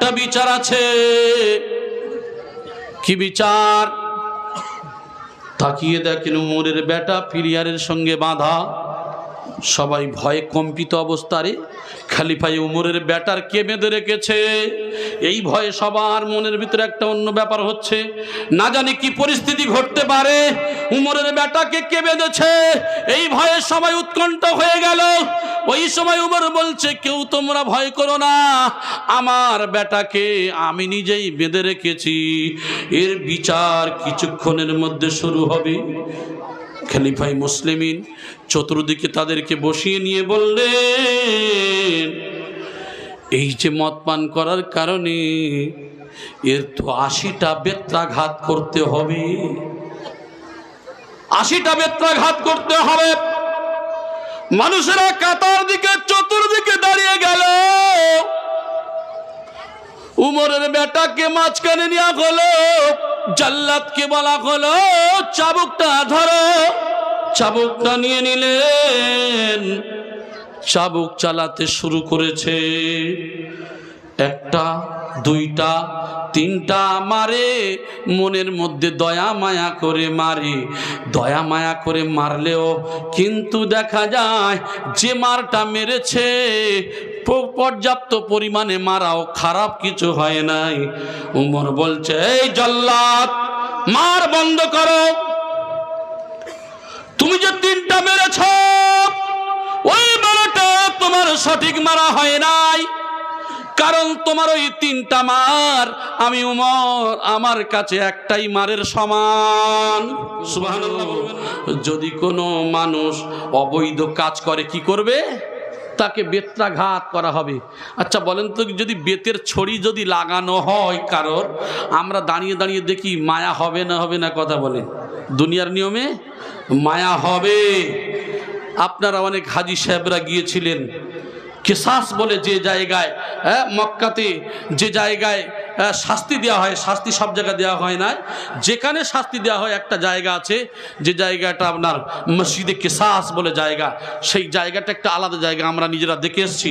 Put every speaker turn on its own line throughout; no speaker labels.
একটা বিচার আছে। কি বিচার? তাকিয়ে দেখেন উমরের বেটা ফিরিয়ারের সঙ্গে বাঁধা, সবাই ভয়ে কম্পিত অবস্থায় খলিফা উমরের বেটার কে বেঁধে রেখেছে। এই ভয়ে সবার মনের ভিতরে একটা অন্য ব্যাপার হচ্ছে, না জানি কি পরিস্থিতি ঘটতে পারে, উমরের বেটাকে কে বেঁধেছে, এই ভয়ে সবাই উৎকণ্ঠ হয়ে গেল। ওই সময় উমর বলছে, কেউ তোমরা ভয় করো না, আমার বেটাকে আমি নিজেই বেঁধে রেখেছি, এর বিচার কিছুক্ষণের মধ্যে শুরু হবে। খলিফায়ে মুসলিমিন চতুর্দিকে তাদেরকে বসিয়ে নিয়ে বললেন, এই যে মদ পান করার কারণে এর তো 80টা বেত্রাঘাত করতে হবে, 80টা বেত্রাঘাত করতে হবে। মানুষেরা কাতার দিকে চতুর্দিকে দাঁড়িয়ে গেল। উমরের বেটাকে মাঝখানে নেওয়া হলো, জাল্লাদকে বলা হলো চাবুকটা ধরো। চাবুকটা নিয়ে নিলেন, চাবুক চালাতে শুরু করেছে। একটা, দুইটা, তিনটা মারে, মনের মধ্যে দয়া মায়া করে মারে। দয়া মায়া করে মারলেও কিন্তু দেখা যায় যে মারটা মেরেছে পর্যাপ্ত পরিমাণে মারাও খারাপ কিছু হয় নাই। উমর বলছে, এই জাল্লাদ, মার বন্ধ করো। তুমি যে 3টা মেরেছ, ওই মারাটা তোমার সঠিক মারা হয় নাই, কারণ তোমার ওই 3টা মার আমি উমর আমার কাছে একটাই মারের সমান। সুবহানাল্লাহ বলবেন। যদি কোনো মানুষ অবৈধ কাজ করে কি করবে? তাকে বেত্রাঘাত করা হবে। আচ্ছা বলেন তো, যদি বেতের ছড়ি যদি লাগানো হয় কারোর, আমরা দাঁড়িয়ে দাঁড়িয়ে দেখি মায়া হবে না হবে না? কথা বলেন, দুনিয়ার নিয়মে মায়া হবে। আপনারা অনেক হাজী সাহেবরা গিয়েছিলেন কিসাস বলে যে জায়গায়, মক্কাতে যে জায়গায় শাস্তি দেওয়া হয়, শাস্তি সব জায়গায় দেওয়া হয় না, যেখানে শাস্তি দেওয়া হয় একটা জায়গা আছে, যে জায়গাটা আপনার মসজিদে কিসাস বলে জায়গা, সেই জায়গাটা একটা আলাদা জায়গা, আমরা নিজেরা দেখে এসেছি।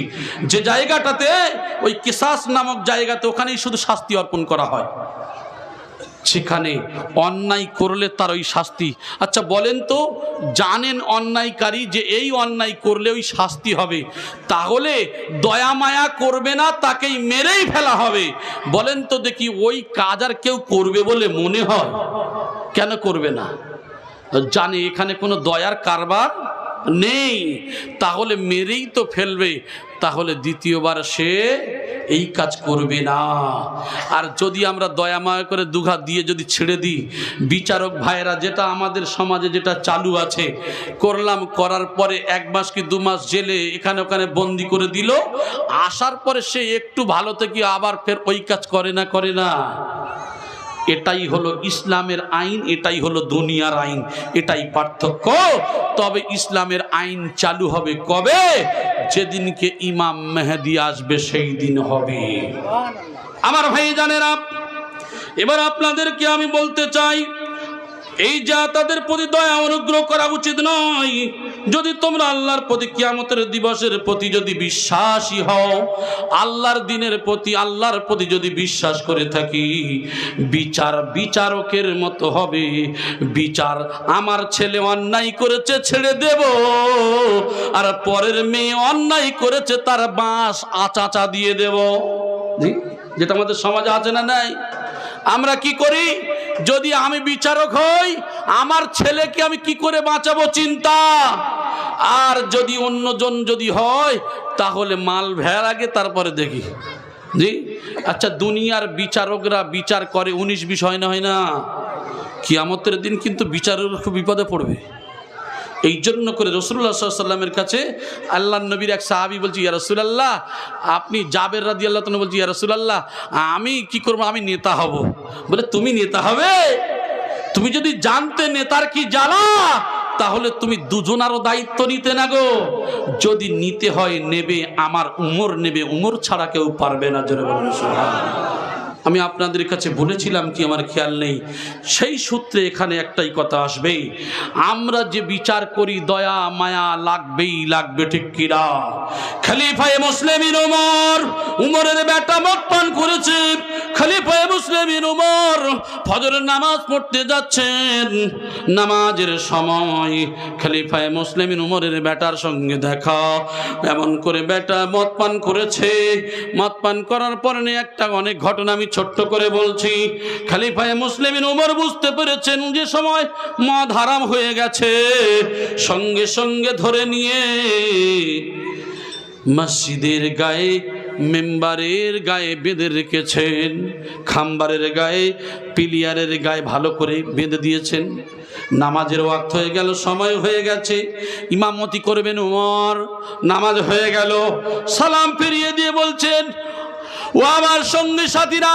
যে জায়গাটাতে ওই কিসাস নামক জায়গাতে, ওখানেই শুধু শাস্তি অর্পণ করা হয়। সেখানে অন্যায় করলে তার ওই শাস্তি। আচ্ছা বলেন তো, জানেন অন্যায়কারী যে এই অন্যায় করলে ওই শাস্তি হবে, তাহলে দয়া মায়া করবে না, তাকেই মেরেই ফেলা হবে। বলেন তো দেখি, ওই কাজ আর কেউ করবে বলে মনে হয়? কেন করবে না? জানে এখানে কোনো দয়ার কারবার নেই, তাহলে মেরেই তো ফেলবে, তাহলে দ্বিতীয়বার সে এই কাজ করবে না। আর যদি আমরা দয়া মায়া করে দুঘা দিয়ে যদি ছেড়ে দিই, বিচারক ভাইয়েরা, যেটা আমাদের সমাজে যেটা চালু আছে, করলাম, করার পরে 1 মাস কি 2 মাস জেলে এখানে ওখানে বন্দি করে দিল, আসার পরে সে একটু ভালো থেকে আবার ফের ওই কাজ করে না? করে না? এটাই হলো ইসলামের আইন, এটাই হলো দুনিয়ার আইন, এটাই পার্থক্য। তবে ইসলামের আইন চালু হবে কবে? যেদিনকে ইমাম মেহেদী আসবে সেই দিন হবে। আমার ভাই জানেরা, এবার আপনাদেরকে আমি বলতে চাই, এই যা তাদের প্রতি দয়া অনুগ্রহ করা উচিত নয়। যদি তোমরা আল্লাহর প্রতি, কিয়ামতের দিবসের প্রতি যদি বিশ্বাসী হও, আল্লাহর দিনের প্রতি, আল্লাহর প্রতি যদি বিশ্বাস করে থাকি, বিচার বিচারকের মতো হবে। বিচার, আমার ছেলে অন্যায় করেছে ছেড়ে দেব, আর পরের মেয়ে অন্যায় করেছে তার বাঁশ আচাচা দিয়ে দেব। যেটা আমাদের সমাজে আছে না নাই? আমরা কি করি? যদি আমি বিচারক হই, আমার ছেলেকে আমি কি করে বাঁচাবো চিন্তা। আর যদি অন্যজন যদি হয়, তাহলে মাল ভেড়ার আগে তারপরে দেখি। জি আচ্ছা, দুনিয়ার বিচারকরা বিচার করে 19-20 হয় না? হয় না? কিয়ামতের দিন কিন্তু বিচারের খুব বিপদে পড়বে। এই জন্য করে রাসূলুল্লাহ সাল্লাল্লাহু আলাইহি ওয়াসাল্লামের কাছে আল্লাহর নবীর এক সাহাবী বলছি, ইয়া রাসূলুল্লাহ, আপনি, জাবের রাদিয়াল্লাহু তাআলা বলছি, ইয়া রাসূলুল্লাহ, আমি কি করব? আমি নেতা হব। বলে, তুমি নেতা হবে? তুমি যদি জানতে নেতার কি জ্বালা, তাহলে তুমি দুজনারও দায়িত্ব নিতে না গো। যদি নিতে হয় নেবে, আমার উমর নেবে, উমর ছাড়া কেউ পারবে না। জোরে বলুন সুবহানাল্লাহ। আমি আপনাদের কাছে বলেছিলাম কি, আমার খেয়াল নেই, সেই সূত্রে এখানে একটাই কথা আসবে, আমরা যে বিচার করি দয়া মায়া লাগবেই লাগবে, ঠিক কিনা? খলিফায়ে মুসলিমিন উমরের বেটা মদ পান করেছে, ফজরের নামাজ পড়তে যাচ্ছেন, নামাজের সময় খলিফায়ে মুসলিমিন উমরের বেটার সঙ্গে দেখা। এমন করে বেটা মদ পান করেছে, মদ পান করার পরে একটা অনেক ঘটনা আমি ছোট্ট করে বলছি। খলিফায়ে মুসলিমিন উমর বুঝতে পেরেছেন যে সময় মদ হারাম হয়ে গেছে, সঙ্গে সঙ্গে ধরে নিয়ে মসজিদের গায়ে, মেম্বারের গায়ে বেঁধে রেখেছেন, খাম্বারের গায়ে, পিলিয়ারের গায়ে ভালো করে বেঁধে দিয়েছেন। নামাজের ওয়াক্ত হয়ে গেল, সময় হয়ে গেছে, ইমামতি করবেন উমর। নামাজ হয়ে গেল, সালাম ফিরিয়ে দিয়ে বলছেন, ও আমার সঙ্গী সাথীরা,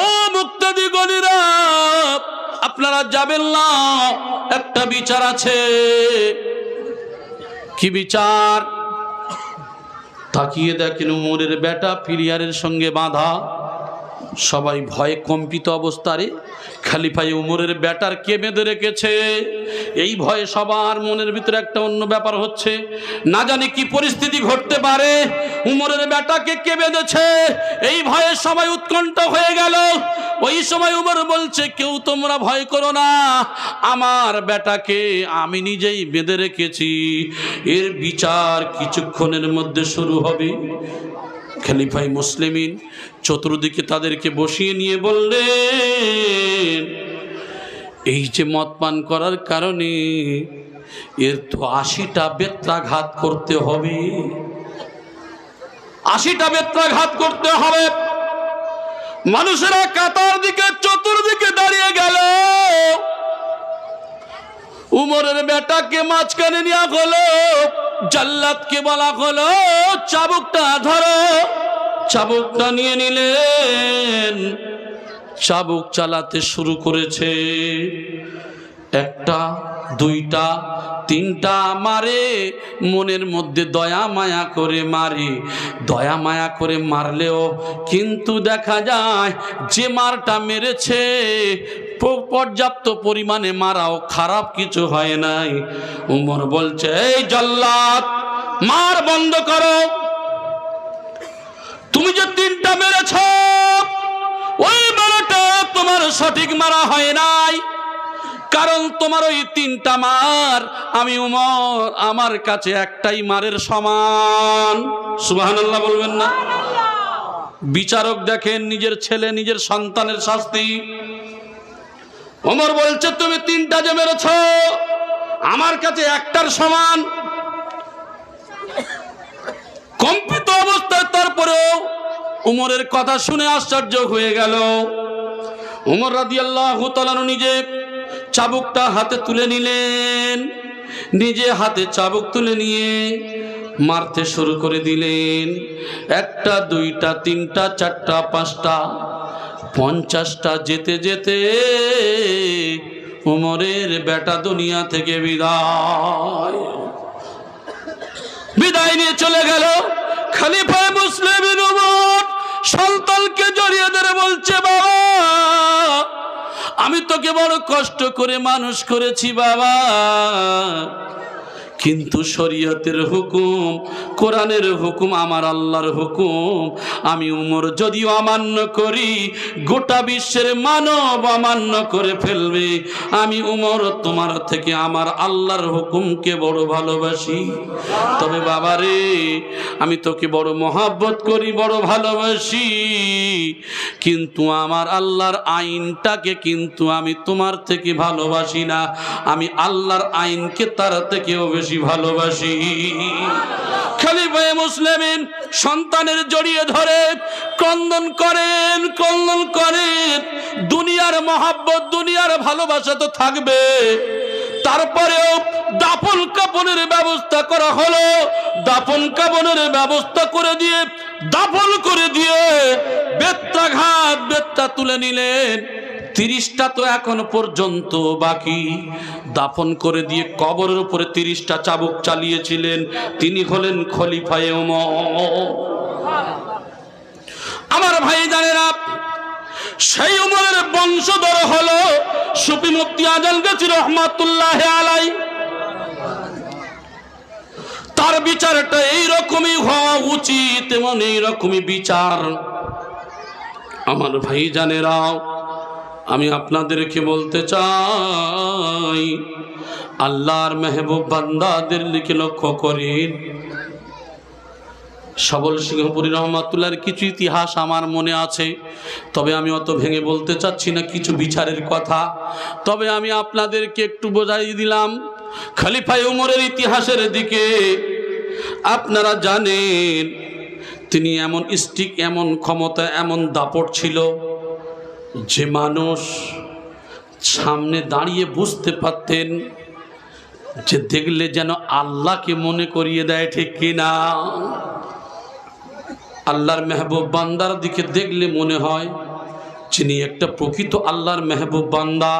ও মুক্তাদি গণীরা, আপনারা যাবেন না, একটা বিচার আছে। কি বিচার? তাকিয়ে দেখেন উমরের বেটা পিলিয়ারের সঙ্গে বাঁধা। সবাই ভয়ে কম্পিত অবস্থায় খলিফায়ে উমরের বেটার কে বেঁধে রেখেছে, এই ভয়ে সবার মনের ভিতরে একটা অন্য ব্যাপার হচ্ছে, না জানি কি পরিস্থিতি ঘটতে পারে। উমরের বেটাকে কে বেঁধেছে, এই ভয়ে সবাই উৎকণ্ঠ হয়ে গেল। ওই সময় উমর বলছে, কেউ তোমরা ভয় করো না, আমার বেটাকে আমি নিজেই বেঁধে রেখেছি, এর বিচার কিছুক্ষণের মধ্যে শুরু হবে। খলিফায়ে মুসলিমিন চতুর্দিকে তাদেরকে বসিয়ে নিয়ে বললেন, এই যে মদ পান করার কারণে এর তো 80টা বেত্রাঘাত করতে হবে, 80টা বেত্রাঘাত করতে হবে। মানুষেরা কাতার দিকে চতুর্দিকে দাঁড়িয়ে গেল। উমরের বেটাকে মাঝখানে নেওয়া হলো, জাল্লাদকে বলা হলো, চাবুকটা ধরো। চাবুকটা নিয়ে নিলেন, চাবুক চালাতে শুরু করেছে। একটা, দুইটা, তিনটা মারে, মনের মধ্যে দয়া মায়া করে মারে। দয়া মায়া করে মারলেও কিন্তু দেখা যায় যে মারটা মেরেছে পর্যাপ্ত পরিমাণে মারাও খারাপ কিছু হয় নাই। উমর বলছে, এই জাল্লাদ, মার বন্ধ করো। তুমি যে 3টা মেরেছ, ওই মারাটা তোমার সঠিক মারা হয় নাই, কারণ তোমার ওই 3টা মার আমি উমর আমার কাছে একটাই মারের সমান। সুবহানাল্লাহ বলবেন না? বিচারক দেখেন নিজের ছেলে, নিজের সন্তানের শাস্তি। ওমর বলছে, তুমি 3টা যে মেরেছ আমার কাছে একটার সমান। কম্পিত অবস্থায় তারপরেও উমরের কথা শুনে আশ্চর্য হয়ে গেল। উমর রাদিয়াল্লাহু তাআলা নিজে চাবুকটা হাতে তুলে নিলেন, নিজে হাতে চাবুক তুলে নিয়ে মারতে শুরু করে দিলেন। 1টা, 2টা, 3টা, 4টা, 5টা, 50টা যেতে যেতে উমরের বেটা দুনিয়া থেকে বিদায় নিয়ে চলে গেল। খলিফায়ে মুসলিমিন উমর সন্তানকে জড়িয়ে ধরে বলছে, বাবা, আমি তোকে বড় কষ্ট করে মানুষ করেছি বাবা, কিন্তু শরীয়তের হুকুম, কোরআনের হুকুম, আমার আল্লাহর হুকুম আমি উমর যদিও অমান্য করি, গোটা বিশ্বের মানব অমান্য করে ফেলবে। আমি উমর তোমার থেকে আমার আল্লাহর হুকুমকে বড় ভালোবাসি। তবে বাবা রে, আমি তোকে বড় মহাব্বত করি, বড় ভালোবাসি, কিন্তু আমার আল্লাহর আইনটাকে কিন্তু আমি তোমার থেকে ভালোবাসি না। আমি আল্লাহর আইনকে তার থেকেও বেশি ভালোবাসি। খলিফায়ে মুসলিমিন সন্তানের জড়িয়ে ধরে ক্রন্দন করেন, ক্রন্দন করেন। দুনিয়ার মহাব্বত, দুনিয়ার ভালোবাসা তো থাকবে, তারপরেও দাফন কাফনের ব্যবস্থা করা হলো। দাফন কাফনের ব্যবস্থা করে দিয়ে, দাফন করে দিয়ে বেত্রা তুলে নিলেন। 30টা তো এখন পর্যন্ত বাকি। দাফন করে দিয়ে কবরের উপরে 30টা চাবুক চালিয়েছিলেন, তিনি হলেন খলিফায়ে উমর। আমার ভাই জানেরা, সেই উমরের বংশধর হলো সুফি মুফতি আজল গাজী রহমাতুল্লাহ আলাইহি। তার বিচারটা এইরকমই হওয়া উচিত, এমন এইরকমই বিচার। আমার ভাই জানেরা, আমি আপনাদেরকে বলতে চাই, আল্লাহর মেহবুব বান্দাদের দিকে লক্ষ্য করেন। সবল সিংহপুরী রহমাতুল্লাহর কিছু ইতিহাস আমার মনে আছে, তবে আমি অত ভেঙে বলতে চাচ্ছি না, কিছু বিচারের কথা। তবে আমি আপনাদেরকে একটু বোঝাই দিলাম খলিফা উমরের ইতিহাসের দিকে। আপনারা জানেন তিনি এমন স্টিক, এমন ক্ষমতা, এমন দাপট ছিল যে মানুষ সামনে দাঁড়িয়ে বুঝতে পারতেন যে দেখলে যেন আল্লাহকে মনে করিয়ে দেয়, ঠিক কিনা? আল্লাহর মেহবুব বান্দার দিকে দেখলে মনে হয় যিনি একটা প্রকৃত আল্লাহর মেহবুব বান্দা।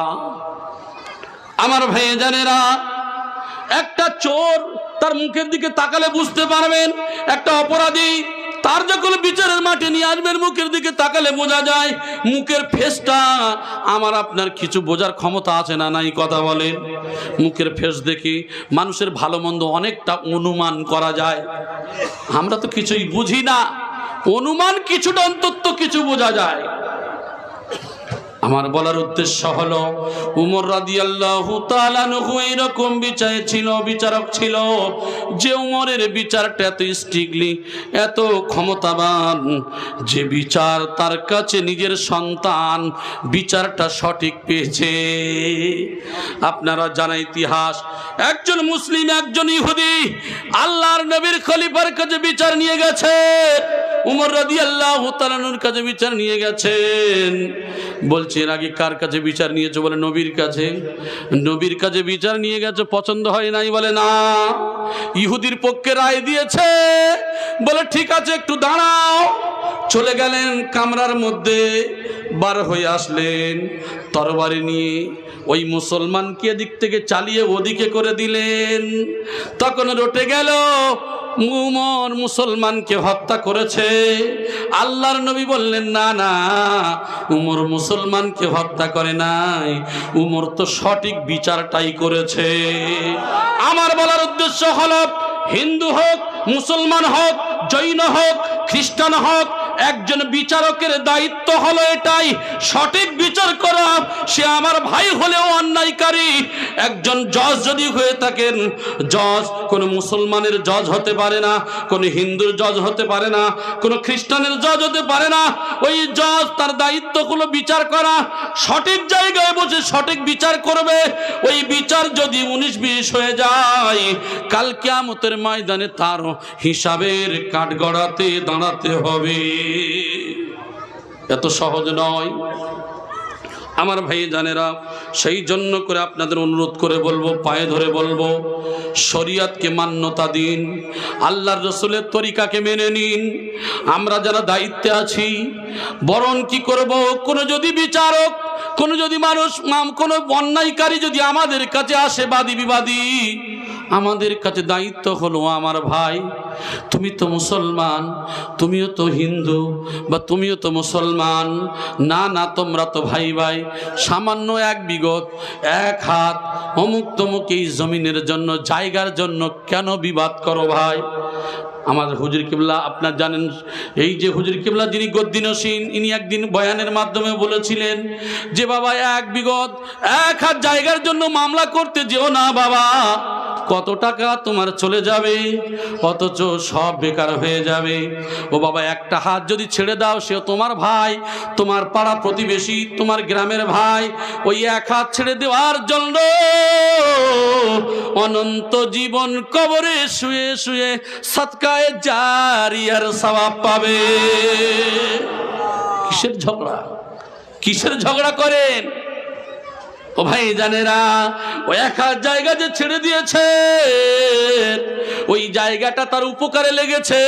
আমার ভাইজানেরা, একটা চোর তার মুখের দিকে তাকালে বুঝতে পারবেন, একটা অপরাধী তার যখন বিচারের মাঠে নিয়ে আসবেন মুখের দিকে তাকালে বোঝা যায় মুখের ফেসটা। আমার আপনার কিছু বোঝার ক্ষমতা আছে না নাই? কথা বলেন। মুখের ফেস দেখি মানুষের ভালো মন্দ অনেকটা অনুমান করা যায়। আমরা তো কিছুই বুঝি না, অনুমান কিছুটা অন্তত কিছু বোঝা যায়। আমার বলার উদ্দেশ্য হলো উমর রাদিয়াল্লাহু তাআলা আনহু এরকম বিচারক ছিল যে উমরের বিচারটা এত স্ট্রিক্টলি, এত ক্ষমতাবান যে বিচার তার কাছে নিজের সন্তান বিচারটা সঠিক পেয়েছে। আপনারা জানা ইতিহাস, একজন মুসলিম একজন ইহুদি আল্লাহর নবীর খলিফার কাছে বিচার নিয়ে গেছে। উমর রাদিয়াল্লাহু তাআলা আনহুর কাছে বিচার নিয়ে গেছেন। বলছে এর আগে কার কাছে বিচার নিয়েছো? বলে নবীর কাছে। নবীর কাছে বিচার নিয়ে গেছে, পছন্দ হয় নাই? বলে না, ইহুদির পক্ষে রায় দিয়েছে। বলে ঠিক আছে, একটু দাঁড়াও। চলে গেলেন কামরার মধ্যে, বার হয়ে আসলেন তরবারি নিয়ে, ওই মুসলমানকে এদিক থেকে চালিয়ে ওদিকে করে দিলেন। তখন রটে গেল উমর মুসলমানকে হত্যা করেছে। আল্লাহর নবী বললেন না না, উমর মুসলমানকে হত্যা করে নাই, উমর তো সঠিক বিচারটাই করেছে। আমার বলার উদ্দেশ্য হলো হিন্দু হোক, মুসলমান হোক, জৈন হোক, খ্রিস্টান হোক, একজন বিচারকের দায়িত্ব হলো এটাই, সঠিক বিচার করা। সে আমার ভাই হলেও অন্যায়কারী। একজন জজ যদি হয়ে থাকেন, জজ কোন মুসলমানের জজ হতে পারে না, কোন হিন্দুর জজ হতে পারে না, কোন খ্রিস্টানের জজ হতে পারে না। ওই জজ তার দায়িত্ব হলো বিচার করা, সঠিক জায়গায় বসে সঠিক বিচার করবে। ওই বিচার যদি 19-20 হয়ে যায়, কাল কিয়ামতের ময়দানে তার হিসাবের কাঠগড়াতে দাঁড়াতে হবে। এত সহজ নয় আমার ভাই জানেরা। সেই জন্য করে আপনাদের অনুরোধ করে বলবো, পায়ে ধরে বলবো, শরিয়তকে মান্যতা দিন, আল্লাহর রসুলের তরিকাকে মেনে নিন। আমরা যারা দায়িত্বে আছি, বরং কি করব, কোনো যদি বিচারক, কোনো যদি মানুষ, কোনো অন্যায়কারী যদি আমাদের কাছে আসে, বাদী বিবাদী, আমাদের কাছে দায়িত্ব হলো, আমার ভাই তুমি তো মুসলমান, তুমিও তো হিন্দু, বা তুমিও তো মুসলমান, না না তোমরা তো ভাই ভাই, সামান্য এক বিগত, এক হাত, অমুক তমুক এই জমিনের জন্য, জায়গার জন্য কেন বিবাদ করো ভাই? আমার হুজুর কিবলা আপনার জানেন, এই যে হুজুর কিবলা যিনি গদ্দিনসীন, ইনি একদিন বয়ানের মাধ্যমে বলেছিলেন যে বাবা এক বিগত, এক হাত জায়গার জন্য মামলা করতে যেও না বাবা, কত টাকা তোমার চলে যাবে, অথচ সব বেকার হয়ে যাবে। ও বাবা, একটা হাত যদি ছেড়ে দাও, সেও তোমার ভাই, তোমার পাড়া প্রতিবেশী, তোমার গ্রামের ভাই। ওই এক হাত ছেড়ে দেওয়ার জন্য অনন্ত জীবন কবরে শুয়ে শুয়ে সদকায়ে জারিয়ার সওয়াব পাবে। কিসের ঝগড়া, কিসের ঝগড়া করেন? ও ভাই জানেরা, ওই এক হাত জায়গা যে ছেড়ে দিয়েছে, ওই জায়গাটা তার উপকারে লেগেছে,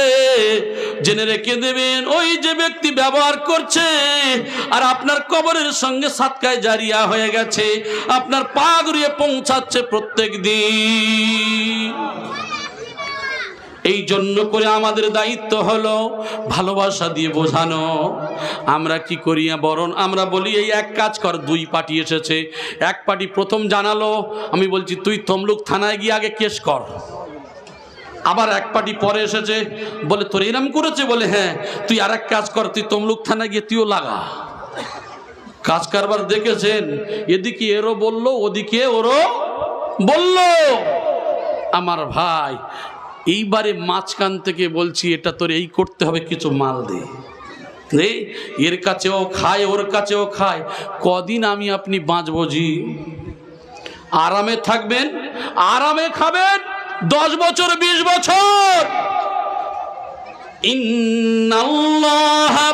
জেনে রেখে দেবেন। ওই যে ব্যক্তি ব্যবহার করছে আর আপনার কবরের সঙ্গে সাদকায়ে জারিয়া হয়ে গেছে, আপনার পা ঘুরিয়ে পৌঁছাচ্ছে প্রত্যেক দিন। এই জন্য করে আমাদের দায়িত্ব হলো ভালোবাসা দিয়ে বোঝানো। আমরা কি করি, বরং আমরা বলি এই এক কাজ কর, দুই পার্টি এসেছে, এক পার্টি প্রথম জানালো, আমি বলছি তুই তমলুক থানায় গিয়ে আগে কেস কর। আবার এক পার্টি পরে এসেছে, বলে তোর এরম করেছে, বলে হ্যাঁ, তুই আর এক কাজ কর, তুই তমলুক থানায় গিয়ে তুইও লাগা। কাজ কারবার দেখেছেন, এদিকে এরও বললো, ওদিকে ওরও বললো। আমার ভাই, এইবারে মাঝখান থেকে বলছি, এটা তোর এই করতে হবে, কিছু মাল দে, এর কাছেও খায়, ওর কাছেও খায়, কদিন আমি আপনি বাঁচবো জি? আরামে থাকবেন, আরামে খাবেন, 10 বছর 20 বছর। ইন্নাল্লাহা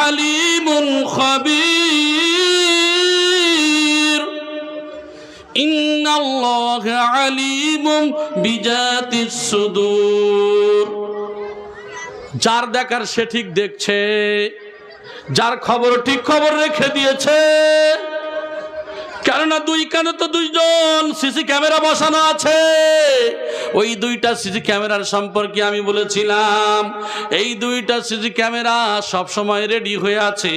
আলিমুন খাবীর, ইন্নাল্লাহা আলিমুম বিজাতিস সুদূর। যার দেখার সে ঠিক দেখছে, যার খবর ঠিক খবর রেখে দিয়েছে। কেননা দুই কানে তো দুইজন সিসি ক্যামেরা বসানো আছে। ওই 2টা সিসি ক্যামেরার সম্পর্কে আমি বলেছিলাম, এই 2টা সিসি ক্যামেরা সব সময় রেডি হয়ে আছে।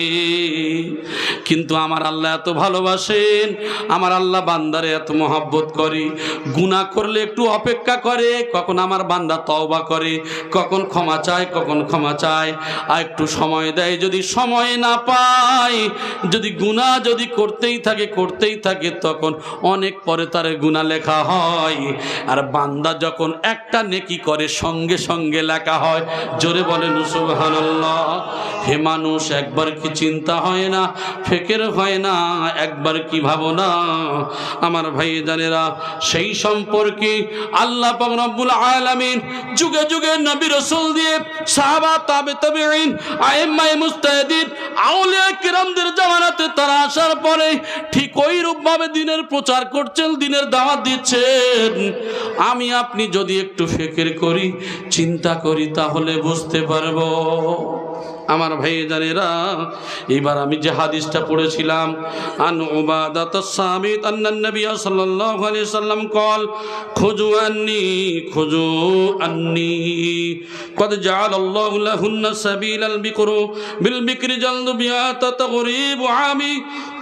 কিন্তু আমার আল্লাহ এত ভালোবাসেন, আমার আল্লাহ বান্দারে এত মহব্বত করে, গুনাহ করলে একটু অপেক্ষা করে, কখন আমার বান্দা তওবা করে, কখন ক্ষমা চায়, কখন ক্ষমা চায়, আর একটু সময় দেয়। যদি সময় না পায়, যদি গুনাহ যদি করতেই থাকে, তখন অনেক পরে তার গুনাহ লেখা হয়। আর বান্দা যখন একটা নেকি করে, সঙ্গে সঙ্গে লেখা হয়। জোরে বলেন সুবহানাল্লাহ। হে মানুষ, একবার কি চিন্তা হয় না, ফিকির হয় না, একবার কি ভাবনা? আমার ভাই জানেরা, সেই সম্পর্কে আল্লাহ পাক রব্বুল আলামিন যুগে যুগে নবী রাসূল দিয়ে, সাহাবা, তাবেঈন, আইম্মায়ে মুজতাহিদিন, আউলিয়া কিরামদের জামানাতে তারা আসার পরে ঠিক ওই রূপভাবে দিনের প্রচার করছেন, দিনের দাওয়াত দিচ্ছেন। আমি আপনি যদি একটু ফিকির করি, চিন্তা করি, তাহলে বুঝতে পারবো। আমার ভাই জানেরা, এবার আমি যে হাদিসটা পড়েছিলাম, আন উবাদাতাস সামিত আন্নান নবী সাল্লাল্লাহু আলাইহি সাল্লাম قال খুযু আন্নী قد جعل الله لهن سبيل بالبكر جلد مئات تغريب عامي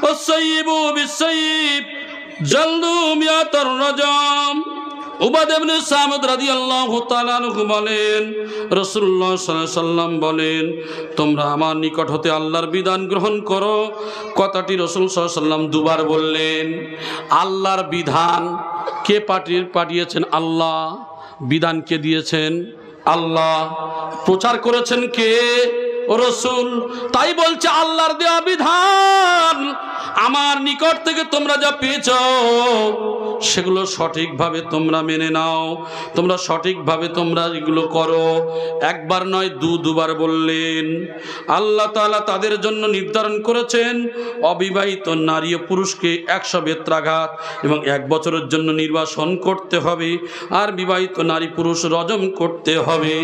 والسيب بالسيب جلد مئات الرجم। উবাদা ইবনে সামিত রাদিয়াল্লাহু তাআলা আনহু বলেন, রাসূলুল্লাহ সাল্লাল্লাহু আলাইহি সাল্লাম বলেন, তোমরা আমার নিকট হতে আল্লাহর বিধান গ্রহণ করো। কথাটি রাসূল সাল্লাল্লাহু আলাইহি সাল্লাম দুবার বললেন। আল্লাহর বিধান কে পাঠিয়েছেন? আল্লাহ। বিধান কে দিয়েছেন? আল্লাহ। প্রচার করেছেন কে? রাসূল। তাই বলছে আল্লাহর দেওয়া বিধান আমার নিকট থেকে তোমরা যা পেয়েছো, সেগুলো সঠিকভাবে তোমরা মেনে নাও, তোমরা সঠিকভাবে তোমরা এগুলো করো। একবার নয়, দুবার বললেন। আল্লাহ তাআলা তাদের জন্য নির্ধারণ করেছেন, অবিবাহিত নারী ও পুরুষকে 100 বেত্রাঘাত এবং 1 বছরের জন্য নির্বাসন করতে হবে, আর বিবাহিত নারী পুরুষ রজম করতে হবে।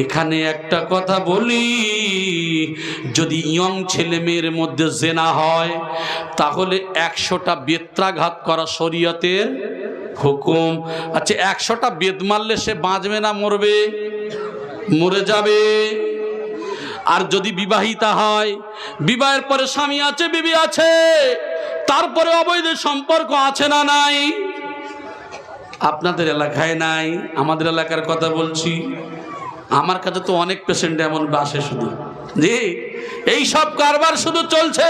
এখানে একটা কথা বলি, যদি ইয়ং ছেলে মেয়ের মধ্যে জেনা হয়, তাহলে 100টা বেত্রাঘাত করা শরীয়তের হুকুম। আচ্ছা, 100টা বেদ মারলে সে বাঁচবে না মরবে? মরে যাবে। আর যদি বিবাহিতা হয়, বিবাহের পরে স্বামী আছে, বিবি আছে, তারপরে অবৈধ সম্পর্ক আছে না নাই? আপনাদের এলাকায় নাই, আমাদের এলাকার কথা বলছি। আমার কাছে তো অনেক পেশেন্ট এমন আসে, শুধু জি এই সব কারবার শুধু চলছে।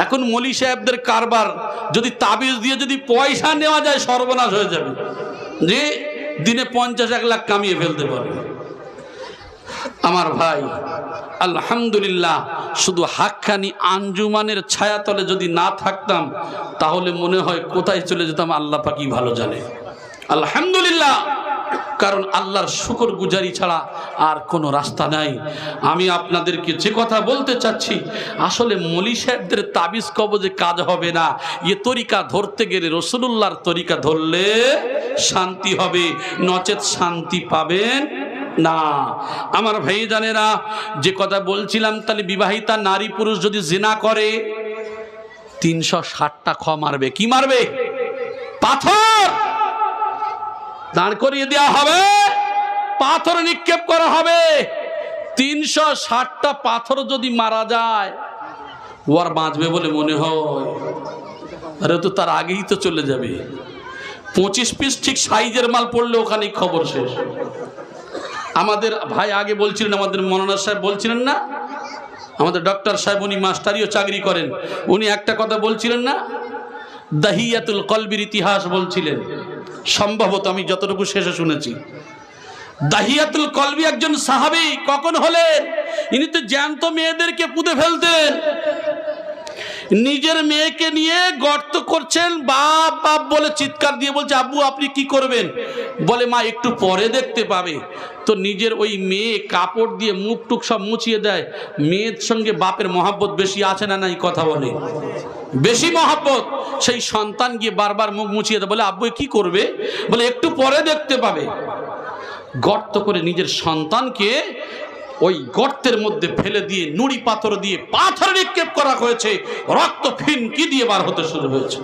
এখন মলি সাহেবদের কারবার, যদি তাবিজ দিয়ে যদি পয়সা নেওয়া যায়, সর্বনাশ হয়ে যাবে। যে দিনে 50-1 লাখ কামিয়ে ফেলতে পারবে। আমার ভাই, আলহামদুলিল্লাহ, শুধু হাক্কানি আঞ্জুমানের ছায়াতলে যদি না থাকতাম, তাহলে মনে হয় কোথায় চলে যেতাম আল্লাহ পাকই ভালো জানে। আলহামদুলিল্লাহ, কারণ আল্লাহর শুকর গুজারি ছাড়া আর কোনো রাস্তা নাই। আমি আপনাদেরকে যে কথা বলতে চাচ্ছি, আসলে মলি সাহেবদের তাবিজ কবজে কাজ হবে না। এ তরিকা ধরতে গেলে রাসূলুল্লাহর তরিকা ধরলে শান্তি হবে, নচেত শান্তি পাবেন না। আমার ভাই জানেরা, যে কথা বলছিলাম, তাহলে বিবাহিতা নারী পুরুষ যদি জিনা করে, 360টা খ মারবে। কি মারবে? পাথর দাঁড় করিয়ে দেওয়া হবে, পাথর নিক্ষেপ করা হবে। 360টা পাথর যদি মারা যায়, ও আর বাঁচবে বলে মনে হয়? আরে তো তার আগেই তো চলে যাবে। 25 পিস ঠিক সাইজের মাল পড়লে ওখানেই খবর শেষ। আমাদের ভাই আগে বলছিলেন, আমাদের মৌলানা সাহেব বলছিলেন না, আমাদের ডক্টর সাহেব উনি মাস্টারিও চাকরি করেন, উনি একটা কথা বলছিলেন না, দাহিয়াতুল কলবির ইতিহাস বলছিলেন, সম্ভবত আমি যতটুকু শেষে শুনেছি। দাহিয়াতুল কলবি একজন সাহাবী কখন হলেন? ইনি তো জ্যান্ত মেয়েদেরকে পুঁতে ফেলতেন। নিজের মেয়েকে নিয়ে গর্ত করছেন, বাপ বাপ বলে চিৎকার দিয়ে বলছে, আব্বু আপনি কি করবেন? বলে মা একটু পরে দেখতে পাবে। তো নিজের ওই মেয়ে কাপড় দিয়ে মুখ টুক সব মুছিয়ে দেয়। মেয়ের সঙ্গে বাপের মহাব্বত বেশি আছে না নাই কথা বলে, বেশি মহাব্বত। সেই সন্তান গিয়ে বারবার মুখ মুছিয়ে দেয়, বলে আব্বু কি করবে? বলে একটু পরে দেখতে পাবে। গর্ত করে নিজের সন্তানকে ওই গর্তের মধ্যে ফেলে দিয়ে নুড়ি পাথর দিয়ে পাথর নিক্ষেপ করা হয়েছে, রক্ত ফিনকি দিয়ে বার হতে শুরু হয়েছে।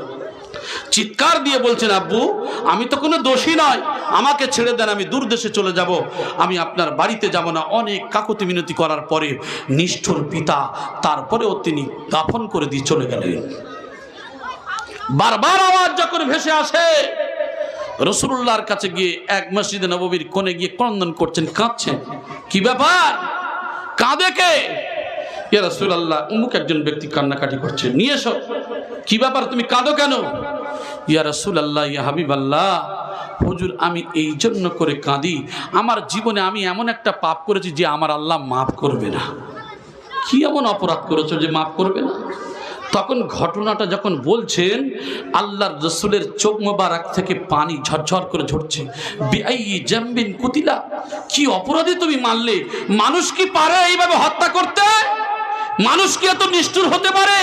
চিৎকার দিয়ে বলছেন, আব্বু আমি তো কোনো দোষী নয়, আমাকে ছেড়ে দেন, আমি দূর দেশে চলে যাব, আমি আপনার বাড়িতে যাব না। অনেক কাকুতি মিনতি করার পরে নিষ্ঠুর পিতা তারপরেও তিনি দাফন করে দিয়ে চলে গেলেন। বারবার আওয়াজ যখন ভেসে আসে, রাসূলুল্লাহর কাছে গিয়ে এক মসজিদে নববীর কোণে গিয়ে ক্রন্দন করছেন, কাঁদছেন। কি ব্যাপার, কাঁদে কে? ইয়া রাসূলুল্লাহ অমুক একজন ব্যক্তি কান্নাকাটি করছে, নিয়ে এসো। কি ব্যাপার, তুমি কাঁদো কেন? ইয়া রাসূলুল্লাহ ইয়া হাবিবাল্লাহ, হুজুর আমি এই জন্য করে কাঁদি, আমার জীবনে আমি এমন একটা পাপ করেছি যে আমার আল্লাহ মাফ করবে না। কি এমন অপরাধ করেছো যে মাফ করবে না? তখন ঘটনাটা যখন বলছেন, আল্লাহর রাসূলের চোখ মোবারক থেকে পানি ঝরঝর করে ঝরছে। বিআইয়ি জামবিন কুতিলা, কি অপরাধে তুমি মারলে? মানুষ কি পারে এইভাবে হত্যা করতে? মানুষ কি এত নিষ্ঠুর হতে পারে?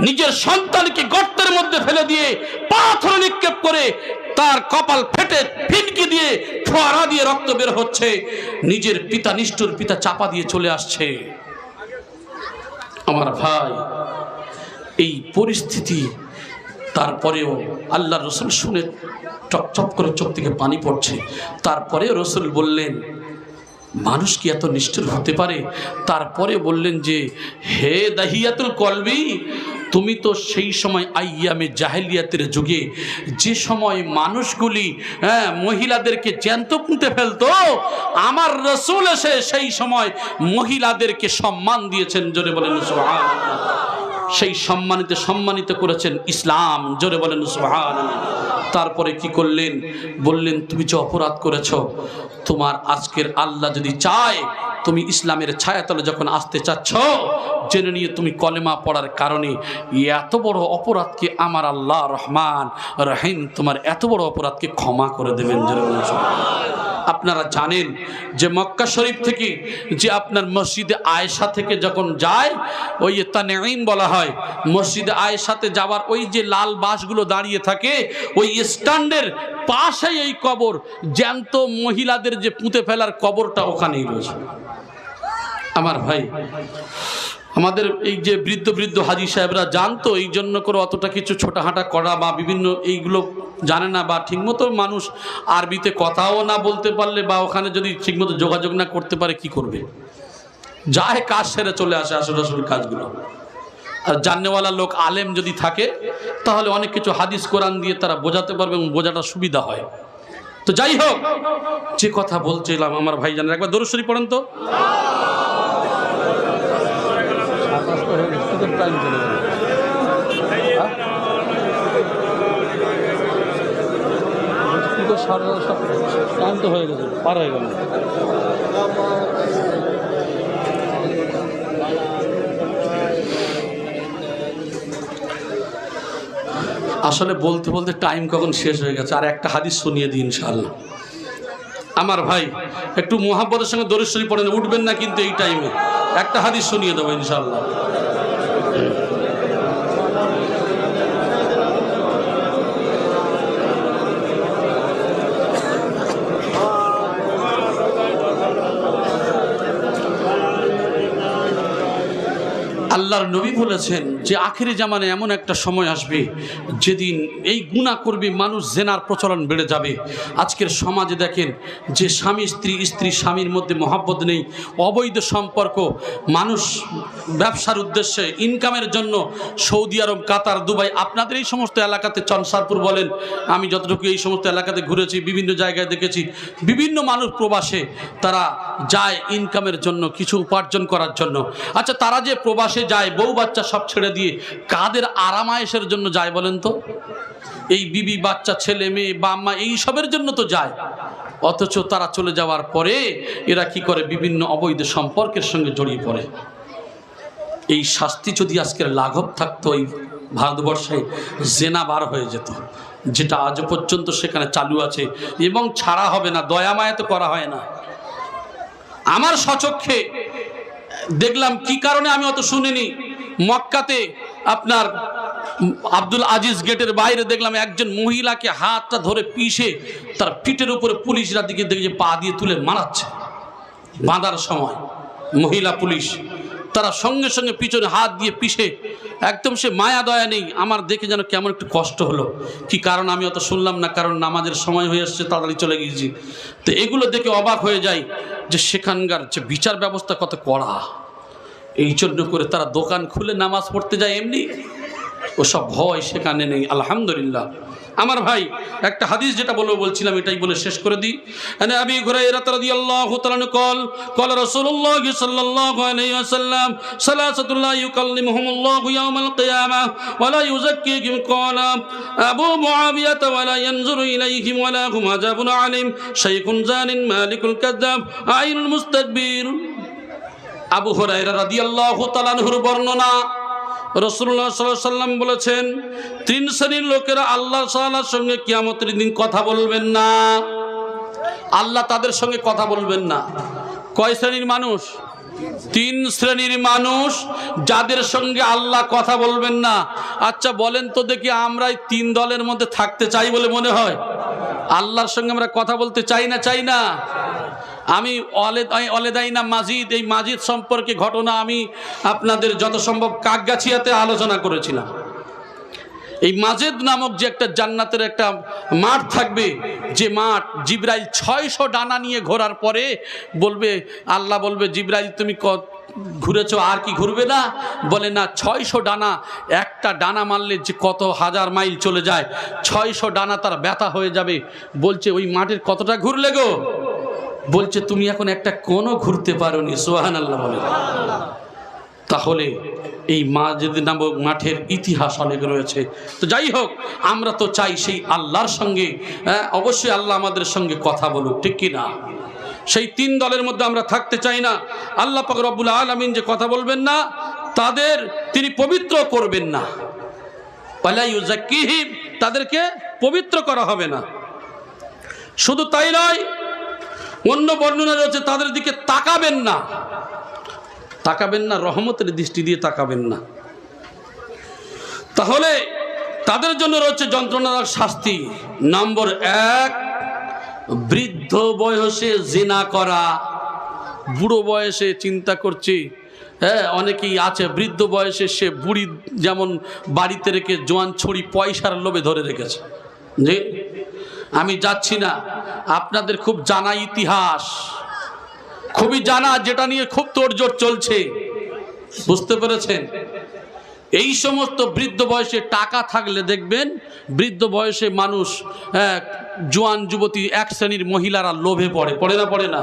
নিজের সন্তানকে গর্তের মধ্যে ফেলে দিয়ে পাথর নিক্ষেপ করে তার কপাল ফেটে ফিনকি দিয়ে ফোয়ারা দিয়ে রক্ত বের হচ্ছে, নিজের পিতা নিষ্ঠুর পিতা চাপা দিয়ে চলে আসছে। আমার ভাই, এই পরিস্থিতি তারপরেও আল্লাহর রাসূল শুনে টপটপ করে চোখ থেকে পানি পড়ছে। তারপরেও রাসূল বললেন, মানুষ কি এত নিষ্ঠুর হতে পারে? তারপরে বললেন যে, হে দাহিয়াতুল কলবি, তুমি তো সেই সময় আইয়ামে জাহেলিয়াতের যুগে যে সময় মানুষগুলি মহিলাদেরকে জ্যান্ত পুঁতে ফেলতো, আমার রাসূল এসে সেই সময় মহিলাদেরকে সম্মান দিয়েছেন। জোরে বলেন সুবহানাল্লাহ। সেই সম্মানিত করেছেন ইসলাম। জোরে বলেন সুবহানাল্লাহ। তারপরে কি করলেন? বললেন, তুমি যে অপরাধ করেছ, তোমার আজকের আল্লাহ যদি চায় তুমি ইসলামের ছায়াতলে যখন আসতে চাচ্ছ, জেনে নিয়ে তুমি কলেমা পড়ার কারণে এত বড় অপরাধকে আমার আল্লাহ রহমান রহিম তোমার এত বড় অপরাধকে ক্ষমা করে দেবেন। জোরে বলেন সুবহানাল্লাহ। আপনারা জানেন যে মক্কা শরীফ থেকে যে আপনার মসজিদে আয়েশা থেকে যখন যায়, ওই তানঈম বলা হয়, মসজিদে আয়েশাতে যাওয়ার ওই যে লাল বাসগুলো দাঁড়িয়ে থাকে, ওই স্ট্যান্ডের পাশেই এই কবর, জ্যান্ত মহিলাদের যে পুঁতে ফেলার কবরটা ওখানেই রয়েছে। আমার ভাই, আমাদের এই যে বৃদ্ধ হাজি সাহেবরা জানতো, এই জন্য করে অতটা কিছু ছোটাহাঁটা করা বা বিভিন্ন এইগুলো জানে না, বা ঠিকমতো মানুষ আরবিতে কথাও না বলতে পারলে বা ওখানে যদি ঠিকমতো যোগাযোগ না করতে পারে কি করবে? যায় কাজ সেরে চলে আসে আসল কাজগুলো। আর জাননেওয়ালা লোক আলেম যদি থাকে তাহলে অনেক কিছু হাদিস কোরআন দিয়ে তারা বোঝাতে পারবে এবং বোঝাটা সুবিধা হয়। তো যাই হোক, যে কথা বলছিলাম আমার ভাই জানেন, একবার দরুদ শরীফ পড়েন তো। ক্লান্ত হয়ে গেছে, পার হয়ে গেল। আসলে বলতে বলতে টাইম কখন শেষ হয়ে গেছে। আর একটা হাদিস শুনিয়ে দিই ইনশাআল্লাহ। আমার ভাই একটু মুহাব্বতের সঙ্গে দরুদ শরীফ পড়েন, উঠবেন না কিন্তু এই টাইমে। একটা হাদিস শুনিয়ে দেবো ইনশাআল্লাহ। আল্লাহর নবী বলেছেন যে আখিরি জামানে এমন একটা সময় আসবে যেদিন এই গুনাহ করবে মানুষ, জেনার প্রচলন বেড়ে যাবে। আজকের সমাজে দেখেন যে স্বামী স্ত্রী, স্ত্রী স্বামীর মধ্যে মহাব্বত নেই, অবৈধ সম্পর্ক, মানুষ ব্যবসার উদ্দেশ্যে ইনকামের জন্য সৌদি আরব, কাতার, দুবাই, আপনাদের এই সমস্ত এলাকাতে চনসারপুর বলেন, আমি যতটুকু এই সমস্ত এলাকাতে ঘুরেছি, বিভিন্ন জায়গায় দেখেছি বিভিন্ন মানুষ প্রবাসে তারা যায় ইনকামের জন্য, কিছু উপার্জন করার জন্য। আচ্ছা, তারা যে প্রবাসে যায় বউ বাচ্চা সব ছেড়ে দিয়ে কাদের আরামায়েশের জন্য যায় বলেন তো? এই বিবি বাচ্চা ছেলে মেয়ে বাম্মা এইসবের জন্য তো যায়। অথচ তারা চলে যাওয়ার পরে এরা কি করে? বিভিন্ন অবৈধ সম্পর্কের সঙ্গে জড়িয়ে পড়ে। এই শাস্তি যদি আজকের লাঘব থাকতো, এই ভারতবর্ষে জেনা বার হয়ে যেত, যেটা আজ পর্যন্ত সেখানে চালু আছে এবং ছাড়া হবে না, দয়া মায়া তো করা হয় না। আমার স্বচক্ষে দেখলাম, কি কারণে আমি অত শুনিনি, মক্কাতে আপনার আব্দুল আজিজ গেটের বাইরে দেখলাম একজন মহিলাকে হাতটা ধরে পিষে তার পিঠের উপরে পুলিশরা দিকে দেখে পা দিয়ে তুলে মারাচ্ছে। বাঁধার সময় মহিলা পুলিশ, তারা সঙ্গে সঙ্গে পিছনে হাত দিয়ে পিষে, একদম সে মায়া দয়া নেই। আমার দেখে যেন কেমন একটু কষ্ট হলো। কি কারণ আমি অত শুনলাম না, কারণ নামাজের সময় হয়ে আসছে, তাড়াতাড়ি চলে গিয়েছি। তো এগুলো দেখে অবাক হয়ে যায় যে সেখানকার যে বিচার ব্যবস্থা কত কড়া। এই জন্য করে তারা দোকান খুলে নামাজ পড়তে যায়, এমনি ওসব ভয় সেখানে নেই। আলহামদুলিল্লাহ। আমার ভাই, একটা হাদিস যেটা বলছিলাম এটাই বলে শেষ করে দিই। আবি হুরায়রা রাদিয়াল্লাহু তাআলা قال رسول الله صلى الله عليه وسلم ثلاثة لا يكلمهم الله يوم القيامة ولا يزكيهم قال أبو معاوية ولا ينظر إليهم ولا هم عذاب عليم شيخ زان مالك الكذاب عين المستكبر। আবু হুরায়রা রাদিয়াল্লাহু তাআলা আনহুর বর্ণনা, রাসূলুল্লাহ সাল্লাল্লাহু আলাইহি ওয়াসাল্লাম বলেছেন, তিন শ্রেণীর লোকেরা আল্লাহ তাআলার সঙ্গে কিয়ামতের দিন কথা বলবেন না। আল্লাহ তাদের সঙ্গে কথা বলবেন না। কয় শ্রেণীর মানুষ? তিন শ্রেণীর মানুষ যাদের সঙ্গে আল্লাহ কথা বলবেন না। আচ্ছা বলেন তো দেখি, আমরা এই তিন দলের মধ্যে থাকতে চাই বলে মনে হয়? আল্লাহর সঙ্গে আমরা কথা বলতে চাই না? চাই না? আমি অলেদাইনা মাজিদ, এই মাজিদ সম্পর্কে ঘটনা আমি আপনাদের যত সম্ভব কাকগাছিয়াতে আলোচনা করেছিলাম। এই মাজিদ নামক যে একটা জান্নাতের একটা মাঠ থাকবে, যে মাঠ জিবরাইল 600 ডানা নিয়ে ঘোরার পরে বলবে, আল্লাহ বলবে, জিবরাইল তুমি ঘুরেছো, আর কি ঘুরবে না? বলে না, 600 ডানা, একটা ডানা মারলে যে কত হাজার মাইল চলে যায়, 600 ডানা তার ব্যথা হয়ে যাবে। বলছে ওই মাঠের কতটা ঘুরলে গো? বলছে তুমি এখন একটা কোনও ঘুরতে পারোনি। সুবহানাল্লাহ বলে। তাহলে এই মাজিদ নামক মাঠের ইতিহাস অনেক রয়েছে। তো যাই হোক, আমরা তো চাই সেই আল্লাহর সঙ্গে, অবশ্যই আল্লাহ আমাদের সঙ্গে কথা বলুক, ঠিক কি না? সেই তিন দলের মধ্যে আমরা থাকতে চাই না। আল্লাহ পাক রব্বুল আলামিন যে কথা বলবেন না, তাদের তিনি পবিত্র করবেন না। ওয়ালা ইউযাক্কিহিম, তাদেরকে পবিত্র করা হবে না। শুধু তাই নয়, অন্য বর্ণনা রয়েছে তাদের দিকে তাকাবেন না। তাকাবেন না, রহমতের দৃষ্টি দিয়ে তাকাবেন না। তাহলে তাদের জন্য রয়েছে যন্ত্রণাদায়ক শাস্তি। নম্বর 1, বৃদ্ধ বয়সে জিনা করা। বুড়ো বয়সে চিন্তা করছি, অনেকেই আছে বৃদ্ধ বয়সে সে বুড়ি যেমন বাড়িতে রেখে জোয়ান ছড়ি পয়সার লোভে ধরে রেখেছে। জি, আমি যাচ্ছি না, আপনাদের খুব জানা ইতিহাস, খুবই জানা, যেটা নিয়ে খুব তোড়জোড় চলছে, বুঝতে পেরেছেন? এই সমস্ত বৃদ্ধ বয়সে টাকা থাকলে দেখবেন বৃদ্ধ বয়সে মানুষ, জোয়ান যুবতী, এক শ্রেণীর মহিলারা লোভে পড়ে না? পড়ে না?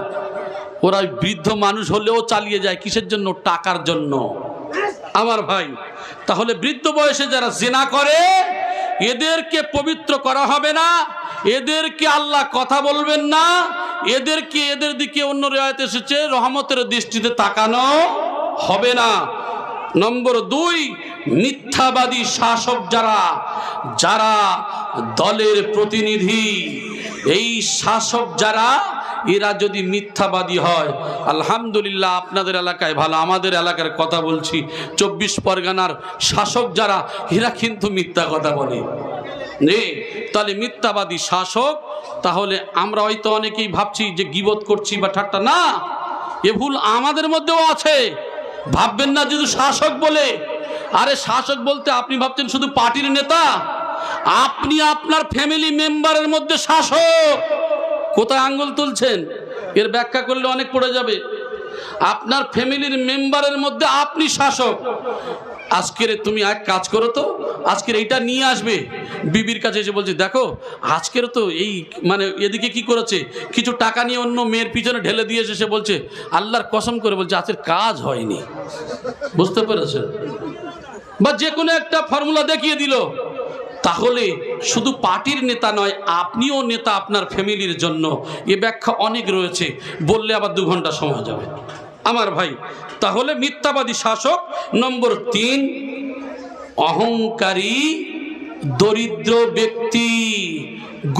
ওরা বৃদ্ধ মানুষ হলেও চালিয়ে যায়, কিসের জন্য? টাকার জন্য। আমার ভাই, তাহলে বৃদ্ধ বয়সে যারা জিনা করে এদেরকে পবিত্র করা হবে না, এদেরকে আল্লাহ কথা বলবেন না, এদেরকে, এদের দিকে অন্য রিওয়ায়াতে এসেছে রহমতের দৃষ্টিতে তাকানো হবে না। নম্বর 2, মিথ্যাবাদী শাসক যারা দলের প্রতিনিধি, এই শাসক যারা, এরা যদি মিথ্যাবাদী হয়, আলহামদুলিল্লাহ আপনাদের এলাকায় ভালো, আমাদের এলাকার কথা বলছি, 24 পরগনার শাসক যারা, এরা কিন্তু মিথ্যা কথা বলে। তাহলে মিথ্যাবাদী শাসক, তাহলে আমরা হয়তো অনেকেই ভাবছি যে গীবত করছি বা ঠাট্টা, না, এ ভুল আমাদের মধ্যেও আছে। ভাববেন না শুধু শাসক বলে। আরে শাসক বলতে আপনি ভাবছেন শুধু পার্টির নেতা, আপনি আপনার ফ্যামিলি মেম্বারের মধ্যে শাসক। কোথায় আঙ্গুল তুলছেন? এর ব্যাখ্যা করলে অনেক পড়ে যাবে। আপনার ফ্যামিলির মেম্বারের মধ্যে আপনি শাসক। আজকের তুমি এক কাজ করো তো, আজকের এইটা নিয়ে আসবে। বিবির কাছে এসে বলছে, দেখো আজকের তো এই মানে এদিকে কি করেছে, কিছু টাকা নিয়ে অন্য মেয়ের পিছনে ঢেলে দিয়ে এসে বলছে, আল্লাহর কসম করে বলছে আজকের কাজ হয়নি। বুঝতে পেরেছেন? বা যে কোনো একটা ফর্মুলা দেখিয়ে দিল। তাহলে শুধু পার্টির নেতা নয়, আপনিও নেতা আপনার ফ্যামিলির জন্য। এ ব্যাখ্যা অনেক রয়েছে, বললে আবার 2 ঘন্টা সময় যাবে আমার ভাই। তাহলে মিথ্যাবাদী শাসক। নম্বর 3, অহংকারী দরিদ্র ব্যক্তি,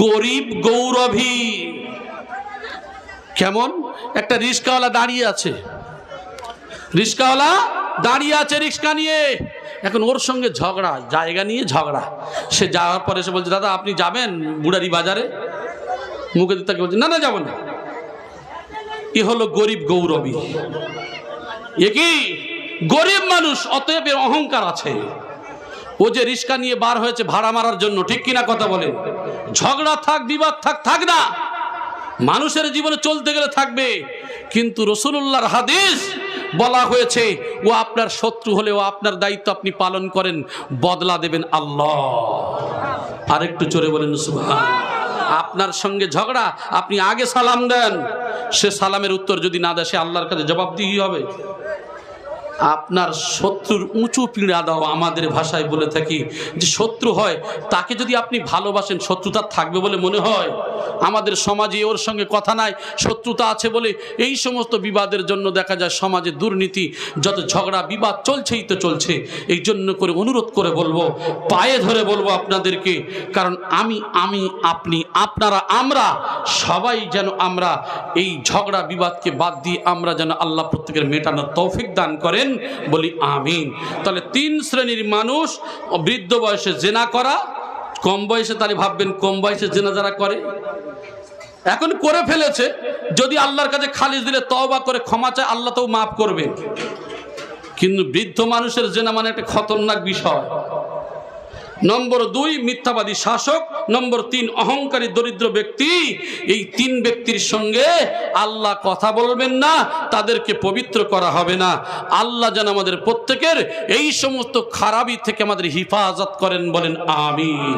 গরিব গৌরবী। কেমন? একটা রিস্কাওয়ালা দাঁড়িয়ে আছে, রিস্কাওয়ালা দাঁড়িয়ে আছে রিক্সা নিয়ে। এখন ওর সঙ্গে ঝগড়া, জায়গা নিয়ে ঝগড়া। সে যাওয়ার পরে এসে বলছে, দাদা আপনি যাবেন বুড়ারি বাজারে? মুখে দিতে বলছে, না না যাব না। এ হলো গরিব গৌরবী। এ কি গরিব মানুষ, অতএব এর অহংকার আছে। ও যে রিক্সা নিয়ে বার হয়েছে ভাড়া মারার জন্য, ঠিক কিনা কথা বলেন? ঝগড়া থাক, বিবাদ থাক, থাক না, মানুষের জীবনে চলতে গেলে থাকবে। কিন্তু রাসূলুল্লাহর হাদিস বলা হয়েছে, ও আপনার শত্রু হলে ও আপনার দায়িত্ব আপনি পালন করেন, বদলা দেবেন আল্লাহ। আরেকটু জোরে বলেন সুবহানাল্লাহ। আপনার সঙ্গে ঝগড়া, আপনি আগে সালাম দেন, সে সালামের উত্তর যদি না দেয়, সে আল্লাহর কাছে জবাবদিহি হবে। আপনার শত্রুর উঁচু পিঁড়া দাও, আমাদের ভাষায় বলে থাকি। যে শত্রু হয় তাকে যদি আপনি ভালোবাসেন, শত্রুতা থাকবে বলে মনে হয়? আমাদের সমাজে ওর সঙ্গে কথা নাই, শত্রুতা আছে বলে এই সমস্ত বিবাদের জন্য দেখা যায় সমাজে দুর্নীতি, যত ঝগড়া বিবাদ চলছেই তো চলছে। এই জন্য করে অনুরোধ করে বলবো, পায়ে ধরে বলবো আপনাদেরকে, কারণ আমি আপনি আপনারা আমরা সবাই যেন আমরা এই ঝগড়া বিবাদকে বাদ দিয়ে আমরা যেন আল্লাহ প্রত্যেকের মেটানোর তৌফিক দান করেন, বলি আমিন। তাহলে 3 শ্রেণীর মানুষ, বৃদ্ধ বয়সে জেনা করা, কম বয়সে, তাহলে ভাববেন কম বয়সে জেনা যারা করে, এখন করে ফেলেছে, যদি আল্লাহর কাছে খালিস দিলে তওবা করে ক্ষমা চায়, আল্লাহ তো মাফ করবেন। কিন্তু বৃদ্ধ মানুষের জেনা মানে একটা খতরনাক বিষয়। নম্বর 2, মিথ্যাবাদী শাসক। নম্বর 3, অহংকারী দরিদ্র ব্যক্তি। এই 3 ব্যক্তির সঙ্গে আল্লাহ কথা বলবেন না, তাদেরকে পবিত্র করা হবে না। আল্লাহ যেন আমাদের প্রত্যেকের এই সমস্ত খারাপি থেকে আমাদের হিফাজত করেন, বলেন আমিন।